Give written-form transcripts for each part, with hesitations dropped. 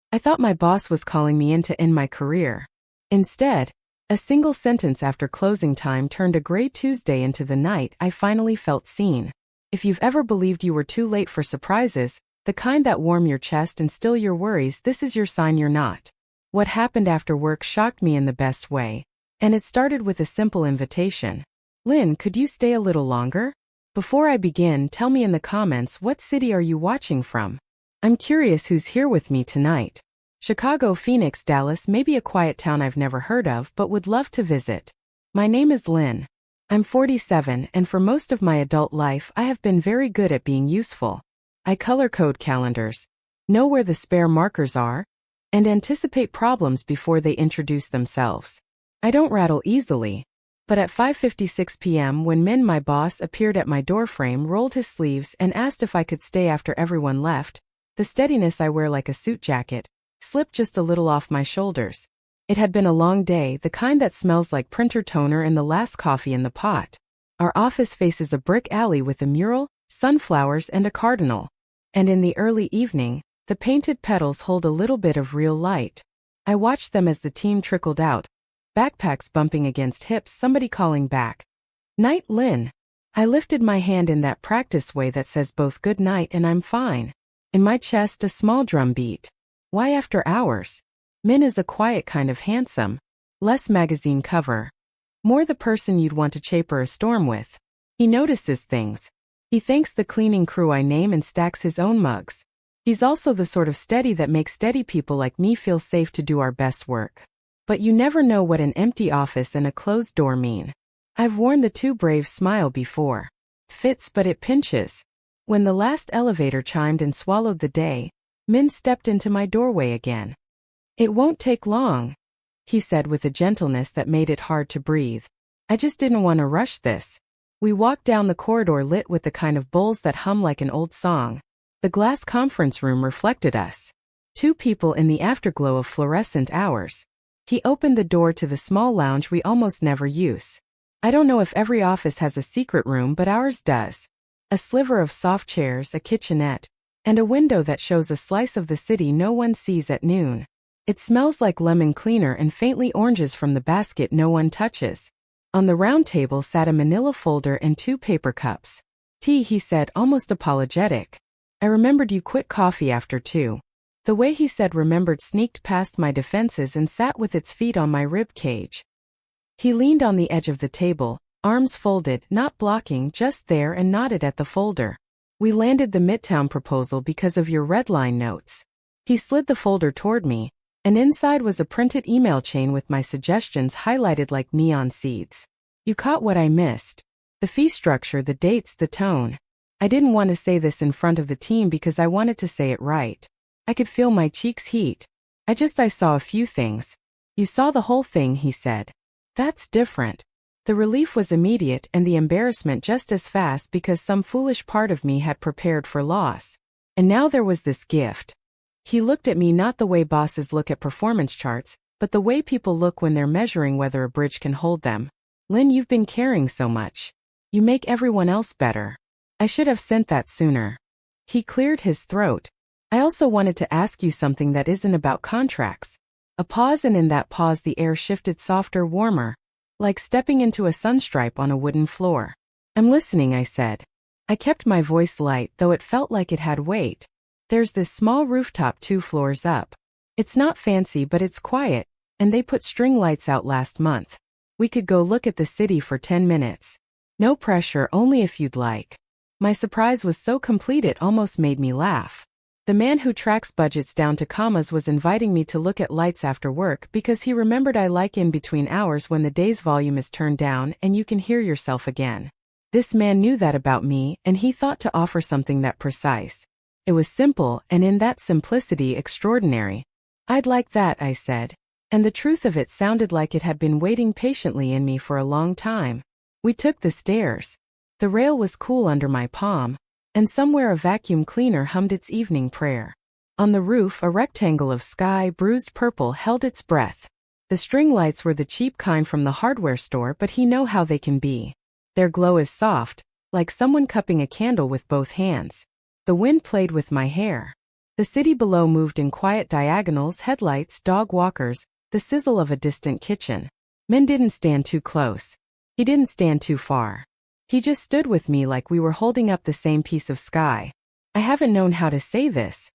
I thought my boss was calling me in to end my career. Instead, a single sentence after closing time turned a gray Tuesday into the night I finally felt seen. If you've ever believed you were too late for surprises, the kind that warm your chest and still your worries, this is your sign you're not. What happened after work shocked me in the best way. And it started with a simple invitation. Lynn, could you stay a little longer? Before I begin, tell me in the comments, what city are you watching from? I'm curious who's here with me tonight. Chicago, Phoenix, Dallas, maybe a quiet town I've never heard of but would love to visit. My name is Lynn. I'm 47 and for most of my adult life I have been very good at being useful. I color code calendars, know where the spare markers are, and anticipate problems before they introduce themselves. I don't rattle easily. But at 5:56 p.m. when Min, my boss, appeared at my doorframe, rolled his sleeves and asked if I could stay after everyone left, the steadiness I wear like a suit jacket slipped just a little off my shoulders. It had been a long day, the kind that smells like printer toner and the last coffee in the pot. Our office faces a brick alley with a mural, sunflowers, and a cardinal. And in the early evening, the painted petals hold a little bit of real light. I watched them as the team trickled out, backpacks bumping against hips, somebody calling back, "Night, Lynn." I lifted my hand in that practice way that says both good night and I'm fine. In my chest, a small drum beat. Why after hours? Min is a quiet kind of handsome. Less magazine cover. More the person you'd want to chaper a storm with. He notices things. He thanks the cleaning crew I name and stacks his own mugs. He's also the sort of steady that makes steady people like me feel safe to do our best work. But you never know what an empty office and a closed door mean. I've worn the too brave smile before. Fits but it pinches. When the last elevator chimed and swallowed the day, Min stepped into my doorway again. "It won't take long," he said with a gentleness that made it hard to breathe. I just didn't want to rush this. We walked down the corridor lit with the kind of bowls that hum like an old song. The glass conference room reflected us. Two people in the afterglow of fluorescent hours. He opened the door to the small lounge we almost never use. I don't know if every office has a secret room, but ours does. A sliver of soft chairs, a kitchenette, and a window that shows a slice of the city no one sees at noon. It smells like lemon cleaner and faintly oranges from the basket no one touches. On the round table sat a manila folder and 2 paper cups. "Tea," he said, almost apologetic. "I remembered you quit coffee after 2. The way he said remembered sneaked past my defenses and sat with its feet on my rib cage. He leaned on the edge of the table, arms folded, not blocking, just there, and nodded at the folder. "We landed the Midtown proposal because of your redline notes." He slid the folder toward me, and inside was a printed email chain with my suggestions highlighted like neon seeds. "You caught what I missed. The fee structure, the dates, the tone." I didn't want to say this in front of the team because I wanted to say it right. I could feel my cheeks heat. I saw a few things." "You saw the whole thing," he said. "That's different." The relief was immediate and the embarrassment just as fast because some foolish part of me had prepared for loss. And now there was this gift. He looked at me not the way bosses look at performance charts, but the way people look when they're measuring whether a bridge can hold them. "Lynn, you've been caring so much. You make everyone else better. I should have sent that sooner." He cleared his throat. "I also wanted to ask you something that isn't about contracts." A pause, and in that pause the air shifted softer, warmer, like stepping into a sunstripe on a wooden floor. "I'm listening," I said. I kept my voice light, though it felt like it had weight. "There's this small rooftop 2 floors up. It's not fancy, but it's quiet, and they put string lights out last month. We could go look at the city for 10 minutes. No pressure, only if you'd like." My surprise was so complete it almost made me laugh. The man who tracks budgets down to commas was inviting me to look at lights after work because he remembered I like in between hours when the day's volume is turned down and you can hear yourself again. This man knew that about me, and he thought to offer something that precise. It was simple, and in that simplicity extraordinary. "I'd like that," I said. And the truth of it sounded like it had been waiting patiently in me for a long time. We took the stairs. The rail was cool under my palm, and somewhere a vacuum cleaner hummed its evening prayer. On the roof, a rectangle of sky, bruised purple, held its breath. The string lights were the cheap kind from the hardware store, but he know how they can be. Their glow is soft, like someone cupping a candle with both hands. The wind played with my hair. The city below moved in quiet diagonals, headlights, dog walkers, the sizzle of a distant kitchen. Min didn't stand too close. He didn't stand too far. He just stood with me like we were holding up the same piece of sky. I haven't known how to say this.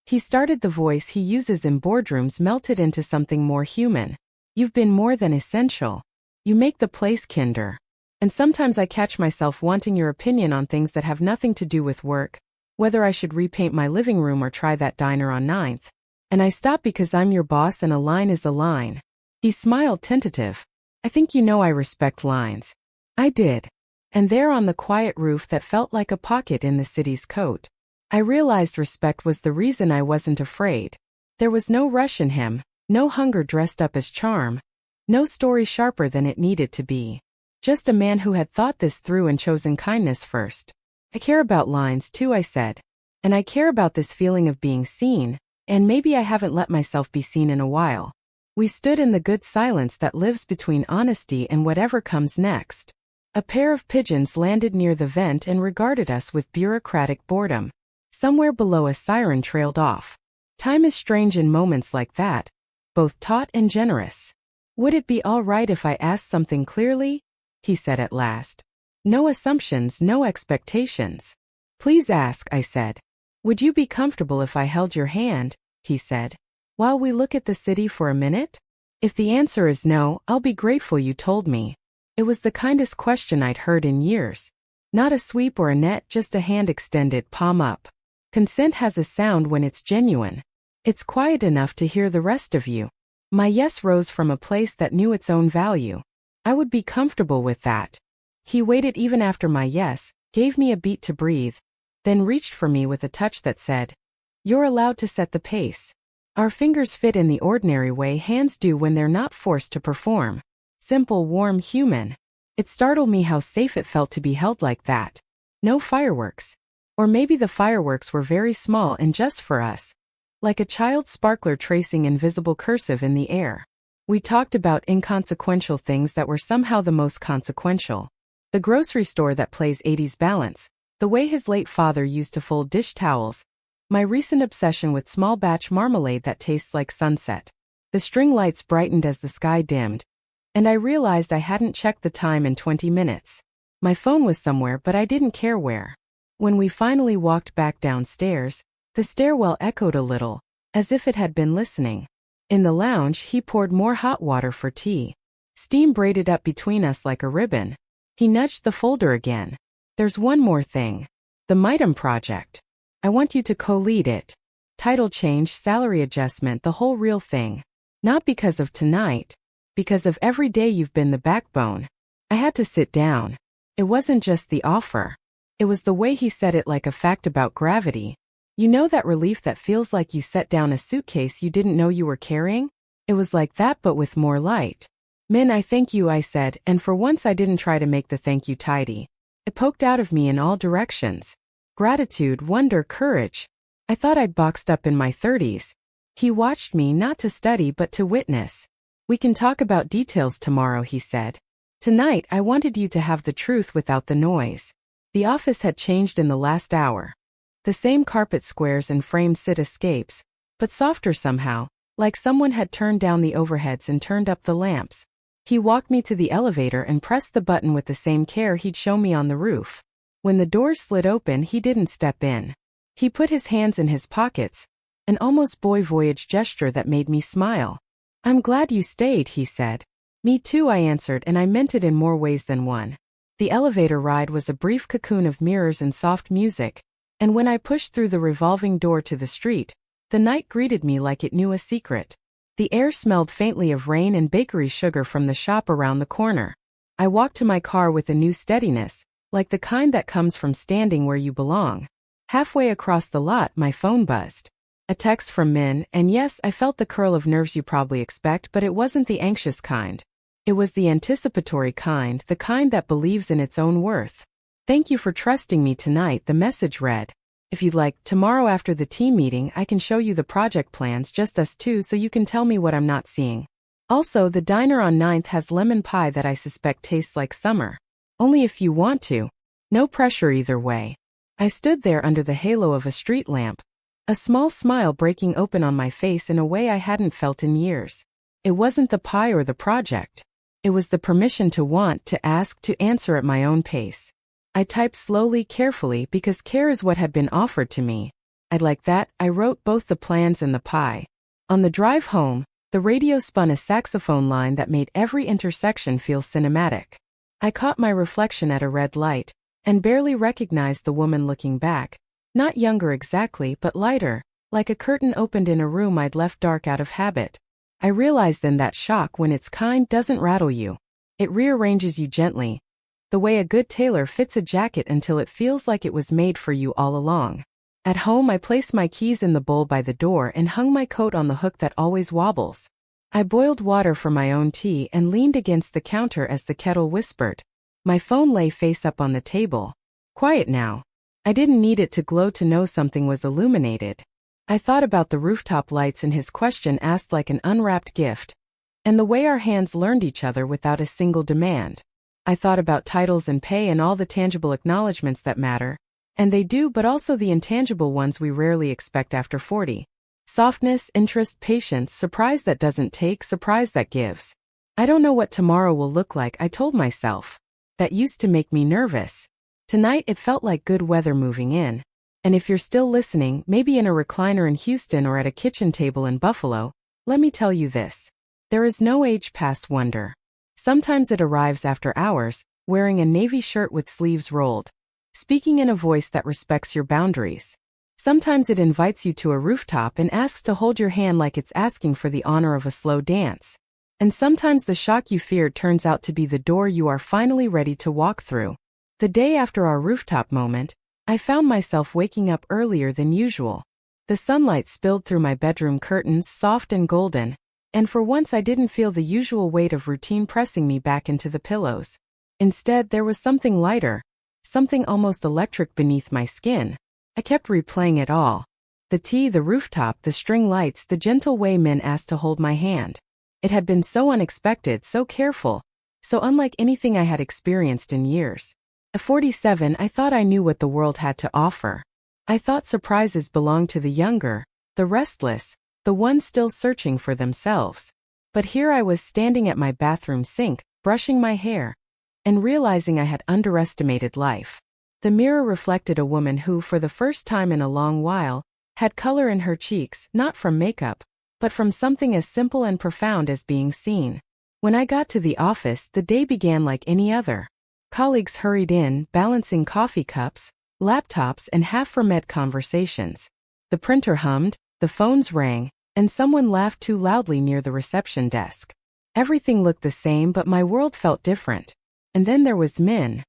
He started. The voice he uses in boardrooms melted into something more human. You've been more than essential. You make the place kinder. And sometimes I catch myself wanting your opinion on things that have nothing to do with work, whether I should repaint my living room or try that diner on 9th. And I stop because I'm your boss and a line is a line. He smiled, tentative. I think you know I respect lines. I did. And there on the quiet roof that felt like a pocket in the city's coat, I realized respect was the reason I wasn't afraid. There was no rush in him, no hunger dressed up as charm, no story sharper than it needed to be. Just a man who had thought this through and chosen kindness first. I care about lines too, I said. And I care about this feeling of being seen, and maybe I haven't let myself be seen in a while. We stood in the good silence that lives between honesty and whatever comes next. A pair of pigeons landed near the vent and regarded us with bureaucratic boredom. Somewhere below a siren trailed off. Time is strange in moments like that, both taut and generous. Would it be all right if I asked something clearly? He said at last. No assumptions, no expectations. Please ask, I said. Would you be comfortable if I held your hand, he said, while we look at the city for a minute? If the answer is no, I'll be grateful you told me. It was the kindest question I'd heard in years. Not a sweep or a net, just a hand extended, palm up. Consent has a sound when it's genuine. It's quiet enough to hear the rest of you. My yes rose from a place that knew its own value. I would be comfortable with that. He waited even after my yes, gave me a beat to breathe, then reached for me with a touch that said, "You're allowed to set the pace." Our fingers fit in the ordinary way hands do when they're not forced to perform. Simple, warm, human. It startled me how safe it felt to be held like that. No fireworks. Or maybe the fireworks were very small and just for us. Like a child's sparkler tracing invisible cursive in the air. We talked about inconsequential things that were somehow the most consequential. The grocery store that plays 80s balance, the way his late father used to fold dish towels, my recent obsession with small batch marmalade that tastes like sunset. The string lights brightened as the sky dimmed, and I realized I hadn't checked the time in 20 minutes. My phone was somewhere, but I didn't care where. When we finally walked back downstairs, the stairwell echoed a little, as if it had been listening. In the lounge, he poured more hot water for tea. Steam braided up between us like a ribbon. He nudged the folder again. There's one more thing. The Mitem project. I want you to co-lead it. Title change, salary adjustment, the whole real thing. Not because of tonight. Because of every day you've been the backbone. I had to sit down. It wasn't just the offer. It was the way he said it, like a fact about gravity. You know that relief that feels like you set down a suitcase you didn't know you were carrying? It was like that, but with more light. Min, I thank you, I said, and for once I didn't try to make the thank you tidy. It poked out of me in all directions. Gratitude, wonder, courage. I thought I'd boxed up in my 30s. He watched me, not to study but to witness. We can talk about details tomorrow, he said. Tonight I wanted you to have the truth without the noise. The office had changed in the last hour. The same carpet squares and framed sit escapes, but softer somehow, like someone had turned down the overheads and turned up the lamps. He walked me to the elevator and pressed the button with the same care he'd shown me on the roof. When the doors slid open, he didn't step in. He put his hands in his pockets, an almost boy voyage gesture that made me smile. I'm glad you stayed, he said. Me too, I answered, and I meant it in more ways than one. The elevator ride was a brief cocoon of mirrors and soft music, and when I pushed through the revolving door to the street, the night greeted me like it knew a secret. The air smelled faintly of rain and bakery sugar from the shop around the corner. I walked to my car with a new steadiness, like the kind that comes from standing where you belong. Halfway across the lot, my phone buzzed. A text from Min, and yes, I felt the curl of nerves you probably expect, but it wasn't the anxious kind. It was the anticipatory kind, the kind that believes in its own worth. Thank you for trusting me tonight, the message read. If you'd like, tomorrow after the team meeting I can show you the project plans, just us two, so you can tell me what I'm not seeing. Also, the diner on 9th has lemon pie that I suspect tastes like summer. Only if you want to. No pressure either way. I stood there under the halo of a street lamp, A small smile breaking open on my face in a way I hadn't felt in years. It wasn't the pie or the project. It was the permission to want, to ask, to answer at my own pace. I typed slowly, carefully, because care is what had been offered to me. I'd like that. I wrote both the plans and the pie. On the drive home, the radio spun a saxophone line that made every intersection feel cinematic. I caught my reflection at a red light, and barely recognized the woman looking back. Not younger exactly, but lighter, like a curtain opened in a room I'd left dark out of habit. I realized then that shock, when it's kind, doesn't rattle you. It rearranges you gently, the way a good tailor fits a jacket until it feels like it was made for you all along. At home, I placed my keys in the bowl by the door and hung my coat on the hook that always wobbles. I boiled water for my own tea and leaned against the counter as the kettle whispered. My phone lay face up on the table. Quiet now. I didn't need it to glow to know something was illuminated. I thought about the rooftop lights and his question asked like an unwrapped gift, and the way our hands learned each other without a single demand. I thought about titles and pay and all the tangible acknowledgments that matter, and they do, but also the intangible ones we rarely expect after 40. Softness, interest, patience, surprise that doesn't take, surprise that gives. I don't know what tomorrow will look like, I told myself. That used to make me nervous. Tonight it felt like good weather moving in. And if you're still listening, maybe in a recliner in Houston or at a kitchen table in Buffalo, let me tell you this. There is no age past wonder. Sometimes it arrives after hours, wearing a navy shirt with sleeves rolled, speaking in a voice that respects your boundaries. Sometimes it invites you to a rooftop and asks to hold your hand like it's asking for the honor of a slow dance. And sometimes the shock you feared turns out to be the door you are finally ready to walk through. The day after our rooftop moment, I found myself waking up earlier than usual. The sunlight spilled through my bedroom curtains, soft and golden, and for once I didn't feel the usual weight of routine pressing me back into the pillows. Instead, there was something lighter, something almost electric beneath my skin. I kept replaying it all. The tea, the rooftop, the string lights, the gentle way men asked to hold my hand. It had been so unexpected, so careful, so unlike anything I had experienced in years. At 47, I thought I knew what the world had to offer. I thought surprises belonged to the younger, the restless, the ones still searching for themselves. But here I was standing at my bathroom sink, brushing my hair, and realizing I had underestimated life. The mirror reflected a woman who, for the first time in a long while, had color in her cheeks, not from makeup, but from something as simple and profound as being seen. When I got to the office, the day began like any other. Colleagues hurried in, balancing coffee cups, laptops, and half-formed conversations. The printer hummed, the phones rang, and someone laughed too loudly near the reception desk. Everything looked the same, but my world felt different. And then there was Min.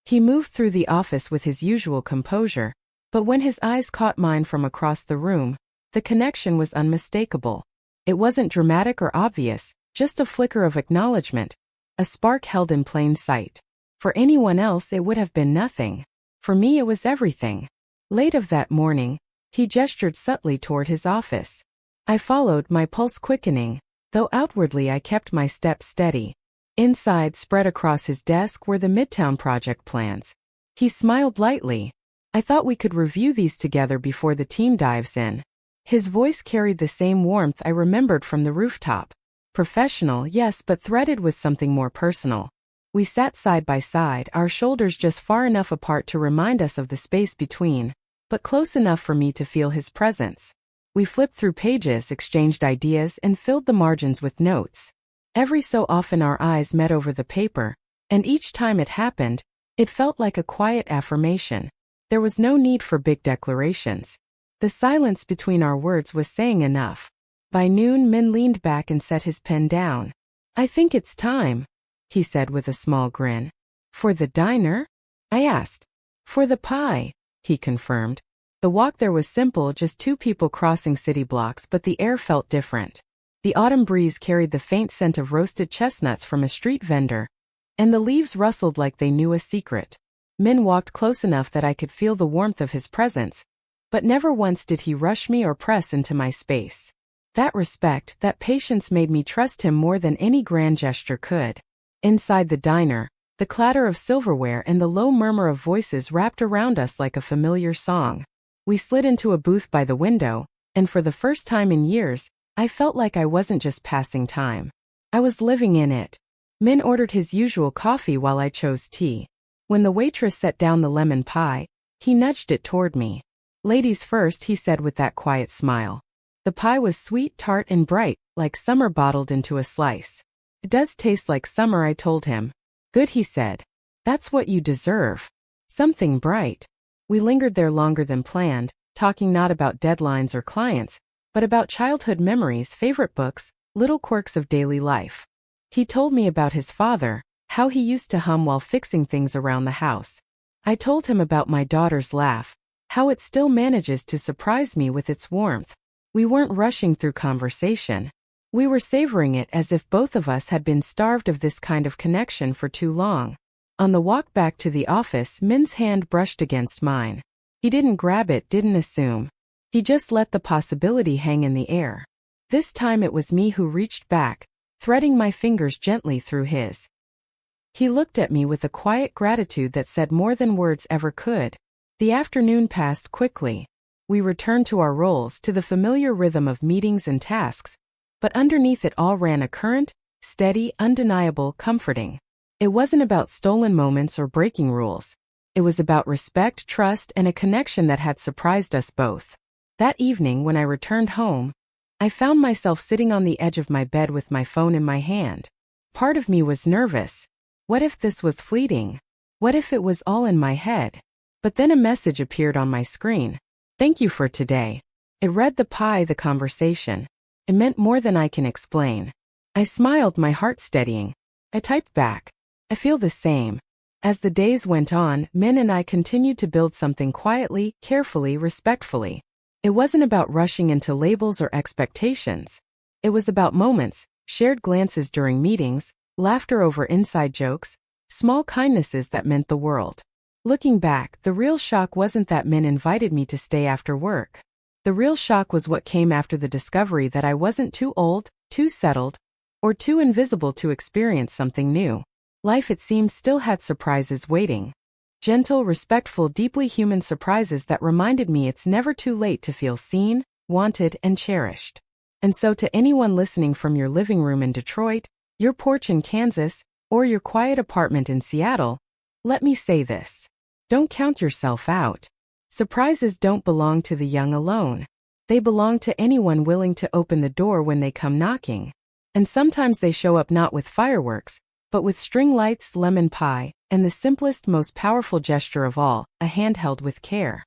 He moved through the office with his usual composure, but when his eyes caught mine from across the room, the connection was unmistakable. It wasn't dramatic or obvious, just a flicker of acknowledgement, a spark held in plain sight. For anyone else it would have been nothing. For me it was everything. Late of that morning, he gestured subtly toward his office. I followed, my pulse quickening, though outwardly I kept my steps steady. Inside, spread across his desk, were the Midtown project plans. He smiled lightly. I thought we could review these together before the team dives in. His voice carried the same warmth I remembered from the rooftop. Professional, yes, but threaded with something more personal. We sat side by side, our shoulders just far enough apart to remind us of the space between, but close enough for me to feel his presence. We flipped through pages, exchanged ideas, and filled the margins with notes. Every so often our eyes met over the paper, and each time it happened, it felt like a quiet affirmation. There was no need for big declarations. The silence between our words was saying enough. By noon, Min leaned back and set his pen down. "I think it's time," he said with a small grin. "For the diner?" I asked. "For the pie," he confirmed. The walk there was simple, just two people crossing city blocks, but the air felt different. The autumn breeze carried the faint scent of roasted chestnuts from a street vendor, and the leaves rustled like they knew a secret. Min walked close enough that I could feel the warmth of his presence, but never once did he rush me or press into my space. That respect, that patience made me trust him more than any grand gesture could. Inside the diner, the clatter of silverware and the low murmur of voices wrapped around us like a familiar song. We slid into a booth by the window, and for the first time in years, I felt like I wasn't just passing time. I was living in it. Min ordered his usual coffee while I chose tea. When the waitress set down the lemon pie, he nudged it toward me. "Ladies first," he said with that quiet smile. The pie was sweet, tart, and bright, like summer bottled into a slice. "It does taste like summer," I told him. "Good," he said. "That's what you deserve. Something bright." We lingered there longer than planned, talking not about deadlines or clients, but about childhood memories, favorite books, little quirks of daily life. He told me about his father, how he used to hum while fixing things around the house. I told him about my daughter's laugh, how it still manages to surprise me with its warmth. We weren't rushing through conversation. We were savoring it as if both of us had been starved of this kind of connection for too long. On the walk back to the office, Min's hand brushed against mine. He didn't grab it, didn't assume. He just let the possibility hang in the air. This time it was me who reached back, threading my fingers gently through his. He looked at me with a quiet gratitude that said more than words ever could. The afternoon passed quickly. We returned to our roles, to the familiar rhythm of meetings and tasks, but underneath it all ran a current, steady, undeniable, comforting. It wasn't about stolen moments or breaking rules. It was about respect, trust, and a connection that had surprised us both. That evening, when I returned home, I found myself sitting on the edge of my bed with my phone in my hand. Part of me was nervous. What if this was fleeting? What if it was all in my head? But then a message appeared on my screen. "Thank you for today." It read the pie, the conversation. It meant more than I can explain. I smiled, my heart steadying. I typed back, "I feel the same." As the days went on, Min and I continued to build something quietly, carefully, respectfully. It wasn't about rushing into labels or expectations. It was about moments, shared glances during meetings, laughter over inside jokes, small kindnesses that meant the world. Looking back, the real shock wasn't that Min invited me to stay after work. The real shock was what came after the discovery that I wasn't too old, too settled, or too invisible to experience something new. Life, it seemed, still had surprises waiting. Gentle, respectful, deeply human surprises that reminded me it's never too late to feel seen, wanted, and cherished. And so, to anyone listening from your living room in Detroit, your porch in Kansas, or your quiet apartment in Seattle, let me say this. Don't count yourself out. Surprises don't belong to the young alone. They belong to anyone willing to open the door when they come knocking. And sometimes they show up not with fireworks, but with string lights, lemon pie, and the simplest, most powerful gesture of all, a hand held with care.